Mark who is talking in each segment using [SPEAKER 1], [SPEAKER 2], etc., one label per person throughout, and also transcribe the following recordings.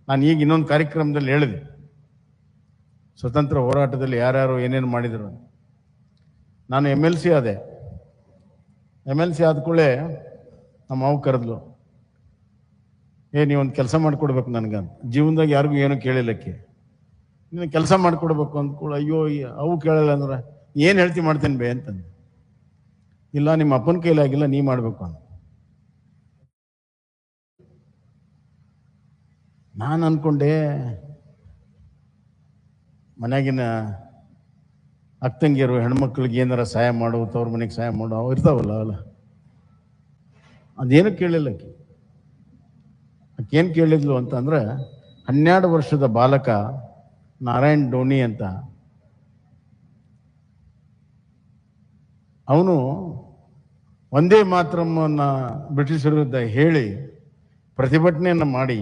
[SPEAKER 1] ನಾನು ಈಗ ಇನ್ನೊಂದು ಕಾರ್ಯಕ್ರಮದಲ್ಲಿ ಹೇಳಿದೆ, ಸ್ವತಂತ್ರ ಹೋರಾಟದಲ್ಲಿ ಯಾರ್ಯಾರು ಏನೇನು ಮಾಡಿದರು. ನಾನು MLC ಆದೆ. MLC ಆದ ಕೂಡಲೇ ನಮ್ಮ ಅವು ಕರೆದ್ಲು, ನೀವೊಂದು ಕೆಲಸ ಮಾಡಿಕೊಡ್ಬೇಕು ನನಗಂತ. ಜೀವನದಾಗ ಯಾರಿಗೂ ಏನೂ ಕೇಳಿಲ್ಲಕ್ಕೆ, ನೀನು ಕೆಲಸ ಮಾಡಿಕೊಡ್ಬೇಕು ಅಂದ್ಕೂಡ, ಅಯ್ಯೋ ಅವು ಕೇಳಲ್ಲ ಅಂದ್ರೆ ಏನು ಹೇಳ್ತಿ ಮಾಡ್ತೇನೆ ಬೇ ಅಂತಂದು. ಇಲ್ಲ, ನಿಮ್ಮ ಅಪ್ಪನ ಕೈಲಿ ಆಗಿಲ್ಲ, ನೀ ಮಾಡಬೇಕು ಅಂತ. ನಾನು ಅಂದ್ಕೊಂಡೆ, ಮನೆಯಾಗಿನ ಅಕ್ಕಂಗಿಯರು ಹೆಣ್ಮಕ್ಳಿಗೆ ಏನಾರ ಸಹಾಯ ಮಾಡು, ತವ್ರ ಮನೆಗೆ ಸಹಾಯ ಮಾಡು, ಅವು ಇರ್ತಾವಲ್ಲ ಅಲ್ಲ, ಅದೇನು ಕೇಳಿಲ್ಲ ಆಕೇನು ಕೇಳಿದ್ಲು ಅಂತಂದ್ರೆ, 12 ವರ್ಷದ ಬಾಲಕ ನಾರಾಯಣ್ ಡೋನಿ ಅಂತ, ಅವನು ಒಂದೇ ಮಾತ್ರಮ್ಮನ್ನ ಬ್ರಿಟಿಷ್ ವಿರುದ್ಧ ಹೇಳಿ ಪ್ರತಿಭಟನೆಯನ್ನು ಮಾಡಿ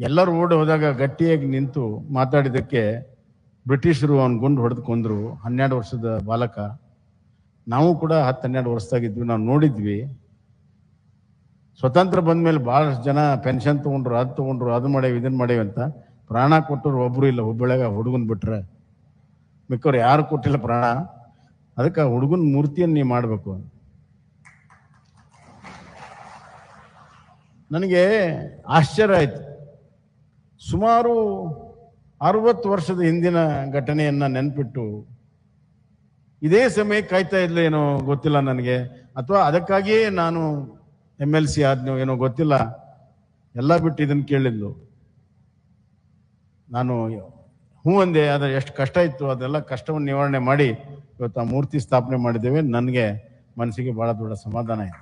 [SPEAKER 1] ಎಲ್ಲರೂ ಓಡಿ ಹೋದಾಗ ಗಟ್ಟಿಯಾಗಿ ನಿಂತು ಮಾತಾಡಿದ್ದಕ್ಕೆ ಬ್ರಿಟಿಷರು ಅವನ ಗುಂಡು ಹೊಡೆದು ಕೊಂದರು. 12 ವರ್ಷದ ಬಾಲಕ. ನಾವು ಕೂಡ 10-12 ವರ್ಷದಾಗಿದ್ವಿ, ನಾವು ನೋಡಿದ್ವಿ. ಸ್ವತಂತ್ರ ಬಂದ ಮೇಲೆ ಭಾಳಷ್ಟು ಜನ ಪೆನ್ಷನ್ ತೊಗೊಂಡ್ರು, ಅದು ತೊಗೊಂಡ್ರು, ಅದು ಮಾಡೇವಿ, ಇದನ್ನು ಮಾಡೇವಿ ಅಂತ. ಪ್ರಾಣ ಕೊಟ್ಟರು ಒಬ್ಬರು ಇಲ್ಲ, ಹುಬ್ಬಳ್ಳಿಯಾಗ ಹುಡುಗನ್ ಬಿಟ್ರೆ ಮಿಕ್ಕವ್ರು ಯಾರು ಕೊಟ್ಟಿಲ್ಲ ಪ್ರಾಣ. ಅದಕ್ಕೆ ಹುಡುಗನ ಮೂರ್ತಿಯನ್ನು ನೀವು ಮಾಡಬೇಕು. ನನಗೆ ಆಶ್ಚರ್ಯ ಆಯಿತು. ಸುಮಾರು 60 ವರ್ಷದ ಹಿಂದಿನ ಘಟನೆಯನ್ನು ನೆನಪಿಟ್ಟು ಇದೇ ಸಮಯ ಕಾಯ್ತಾ ಇದ್ಲೇನೋ ಗೊತ್ತಿಲ್ಲ ನನಗೆ, ಅಥವಾ ಅದಕ್ಕಾಗಿಯೇ ನಾನು MLC ಆದ್ನೋ ಏನೋ ಗೊತ್ತಿಲ್ಲ. ಎಲ್ಲ ಬಿಟ್ಟು ಇದನ್ನು ಕೇಳಿದ್ಲು. ನಾನು ಹ್ಞೂ ಅಂದೆ. ಆದರೆ ಎಷ್ಟು ಕಷ್ಟ ಇತ್ತು, ಅದೆಲ್ಲ ಕಷ್ಟವನ್ನು ನಿವಾರಣೆ ಮಾಡಿ ಇವತ್ತು ಆ ಮೂರ್ತಿ ಸ್ಥಾಪನೆ ಮಾಡಿದ್ದೇವೆ. ನನಗೆ ಮನಸ್ಸಿಗೆ ಭಾಳ ದೊಡ್ಡ ಸಮಾಧಾನ ಇದೆ.